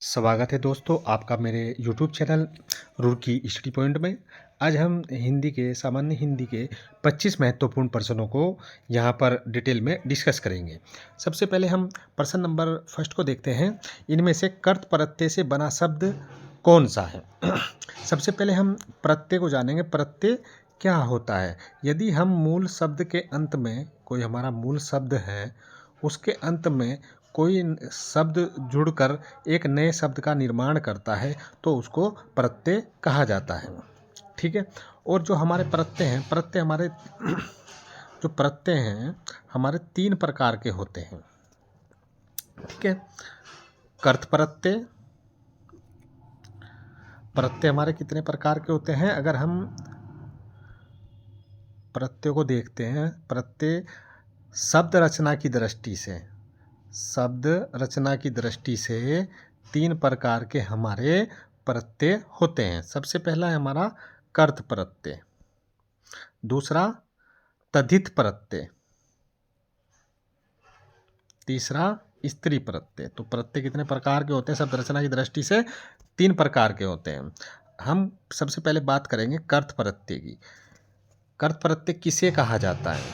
स्वागत है दोस्तों आपका मेरे YouTube channel Roorkee study point में। आज हम सामान्य हिंदी के 25 महत्वपूर्ण प्रश्नों को यहाँ पर डिटेल में डिस्कस करेंगे। सबसे पहले हम प्रश्न नंबर फर्स्ट को देखते हैं। इनमें से कर्त प्रत्यय से बना शब्द कौन सा है? सबसे पहले हम प्रत्यय को जानेंगे। प्रत्यय क्या होता है? यदि हम मूल शब्द के अंत में कोई हमारा मूल शब्द है, उसके अंत में कोई शब्द जुड़कर एक नए शब्द का निर्माण करता है तो उसको प्रत्यय कहा जाता है। ठीक है। और जो हमारे प्रत्यय हैं, जो प्रत्यय हैं हमारे 3 प्रकार के होते हैं। ठीक है। कर्त प्रत्यय हमारे कितने प्रकार के होते हैं? अगर हम प्रत्यय को देखते हैं, प्रत्यय शब्द रचना की दृष्टि से 3 प्रकार के हमारे प्रत्यय होते हैं। सबसे पहला है हमारा कर्त प्रत्यय, दूसरा तद्धित प्रत्यय, तीसरा स्त्री प्रत्यय। तो प्रत्यय कितने प्रकार के होते हैं? शब्द रचना की दृष्टि से 3 प्रकार के होते हैं। हम सबसे पहले बात करेंगे कर्त प्रत्यय की। कर्त प्रत्यय किसे कहा जाता है?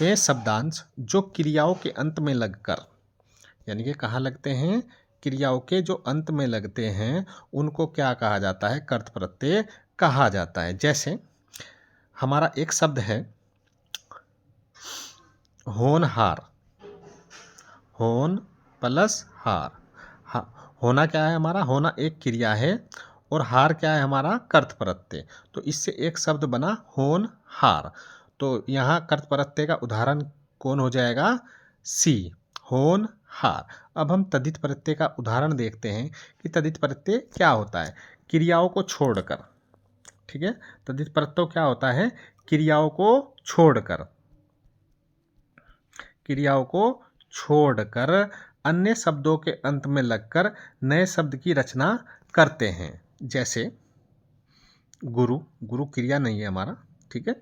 वे शब्दांश जो क्रियाओं के अंत में लगकर, यानी कि कहाँ लगते हैं? क्रियाओं के जो अंत में लगते हैं उनको क्या कहा जाता है? कर्त प्रत्यय कहा जाता है। जैसे हमारा एक शब्द है होनहार, होन प्लस हार। होना क्या है हमारा? होना एक क्रिया है और हार क्या है हमारा? कर्त प्रत्यय। तो इससे एक शब्द बना होनहार। तो यहाँ कर्त प्रत्यय का उदाहरण कौन हो जाएगा? सी, होनहार। अब हम तद्धित प्रत्यय का उदाहरण देखते हैं कि तद्धित प्रत्यय क्या होता है। क्रियाओं को छोड़कर। ठीक है। तद्धित प्रत्यय क्या होता है? क्रियाओं को छोड़कर अन्य शब्दों के अंत में लगकर नए शब्द की रचना करते हैं। जैसे गुरु, गुरु क्रिया नहीं है हमारा। ठीक है,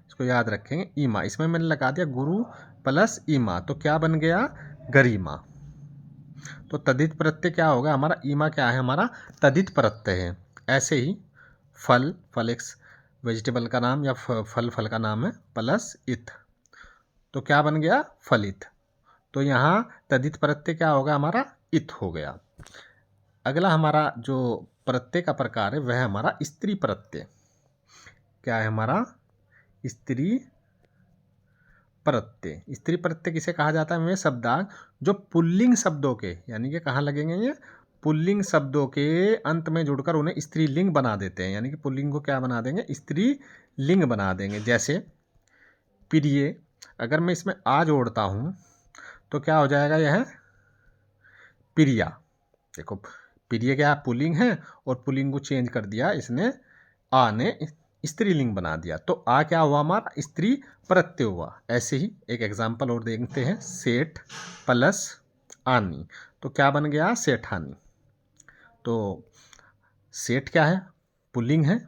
इसको याद रखेंगे। ईमा, इसमें मैंने लगा दिया गुरु प्लस ईमा, तो क्या बन गया? गरिमा। तो तद्धित प्रत्यय क्या होगा हमारा? ईमा क्या है हमारा? तद्धित प्रत्यय है। ऐसे ही फल, फल एक वेजिटेबल का नाम या फल का नाम है, प्लस इत, तो क्या बन गया? फलित। तो यहाँ तद्धित प्रत्यय क्या होगा हमारा? इत हो गया। अगला हमारा जो प्रत्यय का प्रकार है वह हमारा स्त्री प्रत्यय। क्या है हमारा? स्त्री प्रत्यय। स्त्री प्रत्यय किसे कहा जाता है? वे शब्दांश जो पुल्लिंग शब्दों के, यानी कि कहाँ लगेंगे ये? पुल्लिंग शब्दों के अंत में जुड़कर उन्हें स्त्रीलिंग बना देते हैं। यानी कि पुल्लिंग को क्या बना देंगे? स्त्रीलिंग बना देंगे। जैसे प्रिय, अगर मैं इसमें आ जोड़ता हूँ तो क्या हो जाएगा? यह प्रिया। देखो प्रिय क्या पुल्लिंग है और पुल्लिंग को चेंज कर दिया इसने, आ ने स्त्रीलिंग बना दिया, तो आ क्या हुआ हमारा? स्त्री प्रत्यय हुआ। ऐसे ही एक एग्जाम्पल और देखते हैं, सेठ प्लस आनी, तो क्या बन गया? सेठानी। तो सेठ क्या है? पुल्लिंग है,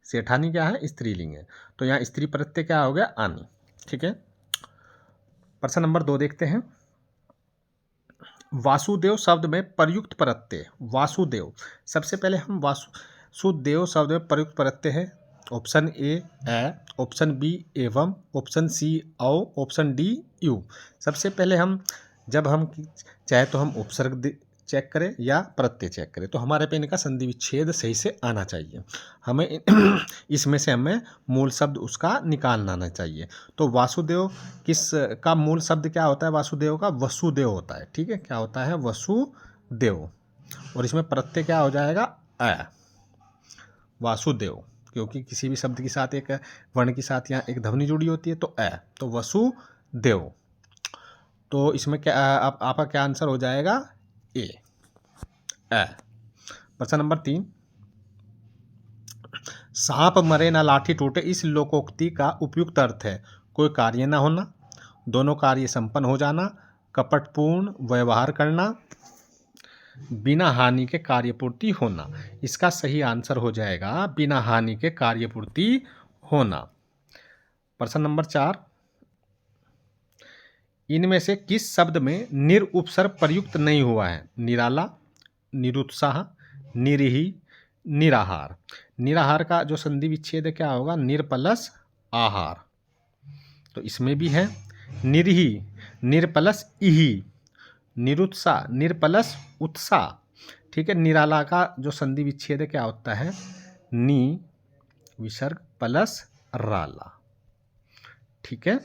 सेठानी क्या है? स्त्रीलिंग है। तो यहाँ स्त्री प्रत्यय क्या हो गया? आनी। ठीक है। प्रश्न नंबर 2 देखते हैं। वासुदेव शब्द में प्रयुक्त प्रत्यय। वासुदेव, सबसे पहले हम वासुदेव शब्द में प्रयुक्त प्रत्यय है। ऑप्शन ए, ऑप्शन बी एवं, ऑप्शन सी औ, ऑप्शन डी यू। सबसे पहले जब हम चाहे तो हम उपसर्ग चेक करें या प्रत्यय चेक करें, तो हमारे पे इनका संधि विच्छेद सही से आना चाहिए। हमें इसमें से हमें मूल शब्द उसका निकालना आना चाहिए। तो वासुदेव किस का मूल शब्द क्या होता है? वासुदेव का वसुदेव होता है। ठीक है, क्या होता है? वसुदेव। और इसमें प्रत्यय क्या हो जाएगा? अ, वासुदेव, क्योंकि किसी भी शब्द के साथ एक वर्ण के साथ यहाँ एक ध्वनि जुड़ी होती है, तो अ, तो वसुदेव। तो इसमें क्या आपका क्या आंसर हो जाएगा? ए, अ। प्रश्न नंबर 3, सांप मरे ना लाठी टूटे, इस लोकोक्ति का उपयुक्त अर्थ है? कोई कार्य न होना, दोनों कार्य संपन्न हो जाना, कपटपूर्ण व्यवहार करना, बिना हानि के कार्यपूर्ति होना। इसका सही आंसर हो जाएगा बिना हानि के कार्यपूर्ति होना। प्रश्न नंबर 4, इनमें से किस शब्द में निर उपसर्ग प्रयुक्त नहीं हुआ है? निराला, निरुत्साह, निरीही, निराहार। निराहार का जो संधि विच्छेद क्या होगा? निर प्लस आहार। तो इसमें भी है निरीही, निर प्लस इही, निरुत्साह, निर प्लस उत्साह। ठीक है। निराला का जो संधि विच्छेद क्या होता है? नी विसर्ग प्लस राला। ठीक है।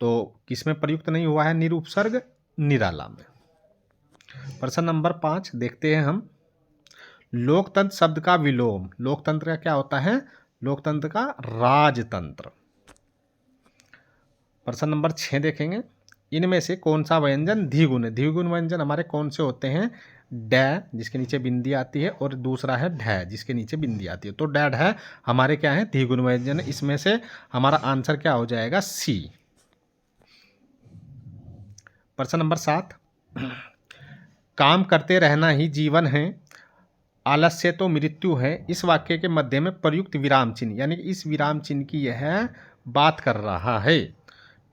तो किसमें प्रयुक्त नहीं हुआ है निरुपसर्ग? निराला में। प्रश्न नंबर 5 देखते हैं हम। लोकतंत्र शब्द का विलोम। लोकतंत्र का क्या होता है? लोकतंत्र का राजतंत्र। प्रश्न नंबर 6 देखेंगे। इनमें से कौन सा व्यंजन द्विगुण है? द्विगुण व्यंजन हमारे कौन से होते हैं? डै जिसके नीचे बिंदी आती है और दूसरा है ढै जिसके नीचे बिंदी आती है। तो डै ढै हमारे क्या है? द्विगुण व्यंजन। इसमें से हमारा आंसर क्या हो जाएगा? सी। प्रश्न नंबर 7। काम करते रहना ही जीवन है, आलस्य तो मृत्यु है। इस वाक्य के मध्य में प्रयुक्त विराम चिन्ह, यानी कि इस विराम चिन्ह की यह बात कर रहा है।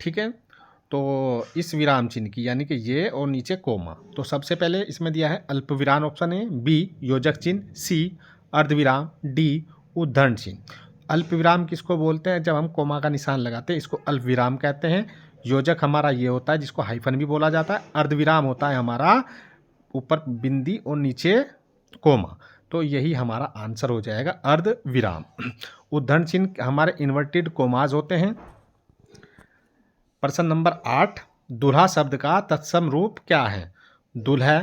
ठीक है। तो इस विराम चिन्ह की, यानी कि ये और नीचे कोमा। तो सबसे पहले इसमें दिया है अल्प विराम ऑप्शन है, बी योजक चिन्ह, सी अर्धविराम, डी उद्धरण चिन्ह। अल्प विराम किसको बोलते हैं? जब हम कोमा का निशान लगाते हैं इसको अल्प विराम कहते हैं। योजक हमारा ये होता है जिसको हाइफन भी बोला जाता है। अर्धविराम होता है हमारा ऊपर बिंदी और नीचे कोमा। तो यही हमारा आंसर हो जाएगा अर्ध विराम। उद्धरण चिन्ह हमारे इन्वर्टेड कोमाज होते हैं। प्रश्न नंबर 8। दुल्हा शब्द का तत्सम रूप क्या है? दुल्हा,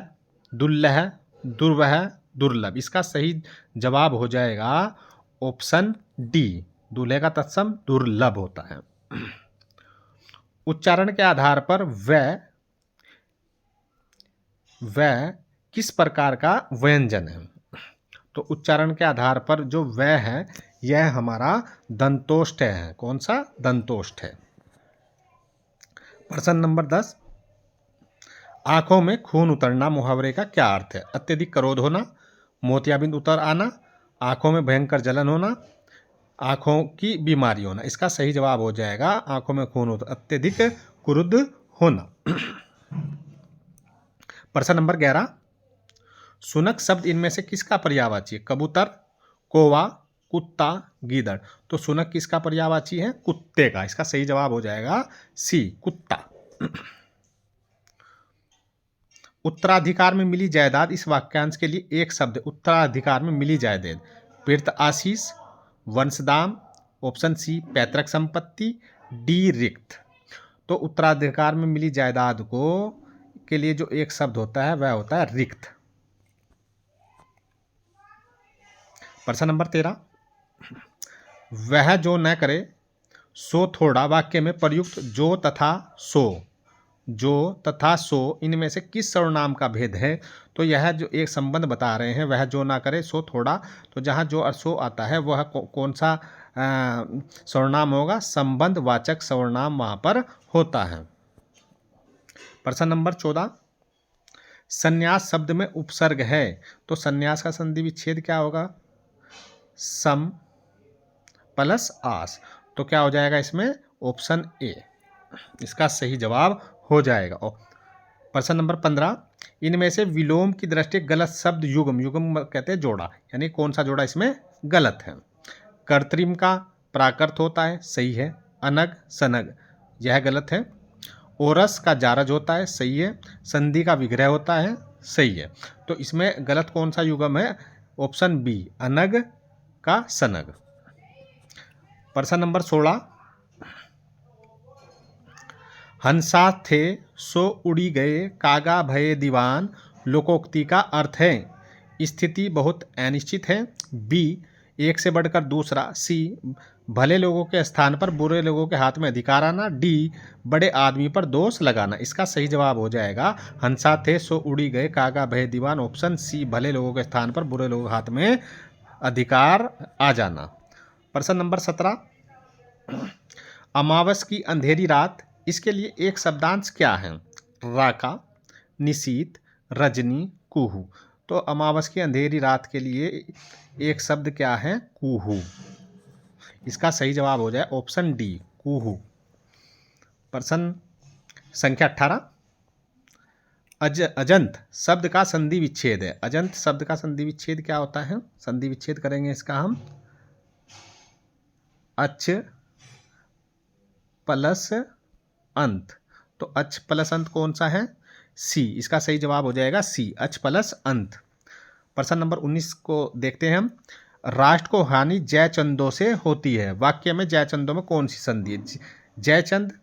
दुल्लह, दुर्वह, दुर्लभ। इसका सही जवाब हो जाएगा ऑप्शन डी। दूल्हे का तत्सम दुर्लभ होता है। उच्चारण के आधार पर वह किस प्रकार का व्यंजन है? तो उच्चारण के आधार पर जो वह है यह हमारा दंतोष्ठ है। कौन सा? दंतोष्ठ है। प्रश्न नंबर 10। आंखों में खून उतरना मुहावरे का क्या अर्थ है? अत्यधिक क्रोध होना, मोतियाबिंद उतर आना, आंखों में भयंकर जलन होना, आंखों की बीमारी होना। इसका सही जवाब हो जाएगा आंखों में खून अत्यधिक क्रुद्ध होना। प्रश्न नंबर 11। सुनक शब्द इनमें से किसका पर्यायवाची है? कबूतर, कौवा, कुत्ता, गीदड़। तो सुनक किसका पर्यायवाची है? कुत्ते का। इसका सही जवाब हो जाएगा सी, कुत्ता। उत्तराधिकार में मिली जायदाद, इस वाक्यांश के लिए एक शब्द। उत्तराधिकार में मिली जायदाद, पितृ आशीष, वंशदाम, ऑप्शन सी पैतृक संपत्ति, डी रिक्त। तो उत्तराधिकार में मिली जायदाद को के लिए जो एक शब्द होता है वह होता है रिक्त। प्रश्न नंबर 13। वह जो न करे सो थोड़ा वाक्य में प्रयुक्त जो तथा सो, जो तथा सो इनमें से किस सर्वनाम का भेद है? तो यह जो एक संबंध बता रहे हैं, वह जो ना करे सो थोड़ा। तो जहाँ जो और सो आता है वह कौन सा सर्वनाम होगा? संबंध वाचक सर्वनाम वहाँ पर होता है। प्रश्न नंबर 14। संन्यास शब्द में उपसर्ग है, तो संन्यास का संधि विच्छेद क्या होगा? सम प्लस आस। तो क्या हो जाएगा इसमें? ऑप्शन ए इसका सही जवाब हो जाएगा। प्रश्न नंबर 15। इनमें से विलोम की दृष्टि गलत शब्द युग्म, युग्म कहते हैं जोड़ा, यानी कौन सा जोड़ा इसमें गलत है? कर्तृम का प्राकृत होता है, सही है। अनग, सनग, यह गलत है। ओरस का जारज होता है, सही है। संधि का विग्रह होता है, सही है। तो इसमें गलत कौन सा युग्म है? ऑप्शन बी अनग का सनग। प्रश्न नंबर 16। हंसा थे सो उड़ी गए, कागा भये दीवान, लोकोक्ति का अर्थ है स्थिति बहुत अनिश्चित है, बी एक से बढ़कर दूसरा, सी भले लोगों के स्थान पर बुरे लोगों के हाथ में अधिकार आना, डी बड़े आदमी पर दोष लगाना। इसका सही जवाब हो जाएगा हंसा थे सो उड़ी गए, कागा भये दीवान, ऑप्शन सी भले लोगों के स्थान पर बुरे लोगों के हाथ में अधिकार आ जाना। प्रश्न नंबर 17। अमावस की अंधेरी रात, इसके लिए एक शब्दांश क्या है? राका, निशीत, रजनी, कुहू। तो अमावस की अंधेरी रात के लिए एक शब्द क्या है? कुहू। इसका सही जवाब हो जाए ऑप्शन डी कुहू। प्रश्न संख्या 18। अजंत शब्द का संधि विच्छेद है। अजंत शब्द का संधि विच्छेद क्या होता है? संधि विच्छेद करेंगे इसका हम अच प्लस अंत। तो अच प्लस अंत कौन सा है? सी। इसका सही जवाब हो जाएगा सी, अच प्लस अंत। प्रश्न नंबर 19 को देखते हैं हम। राष्ट्र को हानि जयचंदों से होती है। वाक्य में जयचंदों में कौन सी संधि है? जयचंद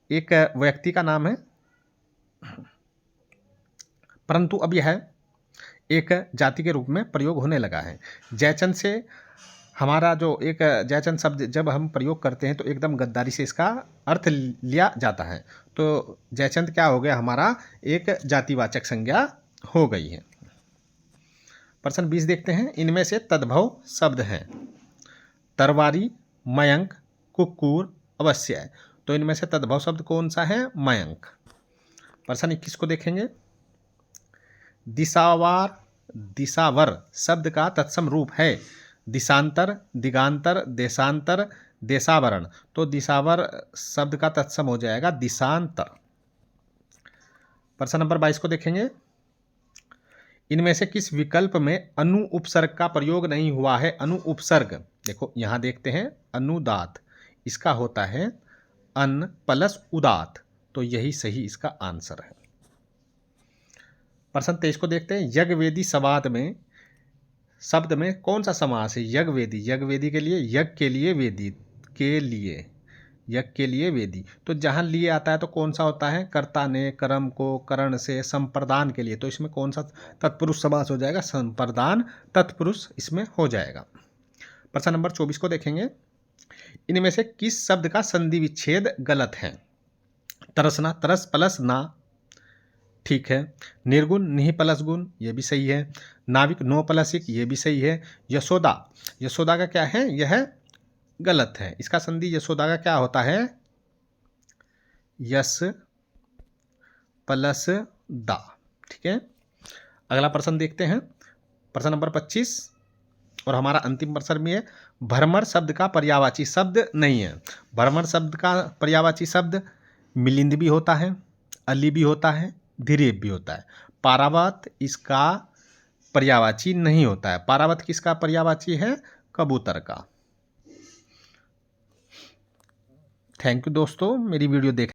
एक व्यक्ति का नाम है, परंतु अब यह एक जाति के रूप में प्रयोग होने लगा है। जयचंद से हमारा जो एक जयचंद शब्द जब हम प्रयोग करते हैं तो एकदम गद्दारी से इसका अर्थ लिया जाता है। तो जयचंद क्या हो गया? हमारा एक जातिवाचक संज्ञा हो गई है। प्रश्न 20 देखते हैं। इनमें से तद्भव शब्द हैं तरवारी, मयंक, कुक्कुर, अवश्य। तो इनमें से तद्भव शब्द कौन सा है? मयंक। प्रश्न 21 को देखेंगे। दिशावर शब्द का तत्सम रूप है दिशांतर, दिगांतर, देशांतर, देशावरण। तो दिशावर शब्द का तत्सम हो जाएगा दिशांतर। प्रश्न नंबर 22 को देखेंगे। इनमें से किस विकल्प में अनु उपसर्ग का प्रयोग नहीं हुआ है? अनु उपसर्ग देखो यहां देखते हैं, अनुदात, इसका होता है अन प्लस उदात। तो यही सही इसका आंसर है। प्रश्न 23 को देखते हैं। यज्ञवेदी संवाद में शब्द में कौन सा समास है? यज्ञवेदी। यज्ञवेदी के लिए यज्ञ के लिए वेदी के लिए, यज्ञ के लिए वेदी। तो जहां लिए आता है तो कौन सा होता है? कर्ता ने कर्म को करण से संप्रदान के लिए। तो इसमें कौन सा तत्पुरुष समास हो जाएगा? संप्रदान तत्पुरुष इसमें हो जाएगा। प्रश्न नंबर 24 को देखेंगे। इनमें से किस शब्द का संधि विच्छेद गलत है? तरसना, तरस प्लस ना, ठीक है। निर्गुण, निहि प्लस गुण, ये भी सही है। नाविक, नो प्लस इक, ये भी सही है। यशोदा, यशोदा का क्या है? यह गलत है। इसका संधि यशोदा का क्या होता है? यस प्लस दा, ठीक है। अगला प्रश्न देखते हैं। प्रश्न नंबर 25 और हमारा अंतिम प्रश्न भी है। भ्रमर शब्द का पर्यायवाची शब्द नहीं है। भ्रमर शब्द का पर्यायवाची शब्द मिलिंद भी होता है, अली भी होता है, धीरेब भी होता है। पारावत इसका पर्यायवाची नहीं होता है। पारावत किसका पर्यायवाची है? कबूतर का। थैंक यू दोस्तों, मेरी वीडियो देख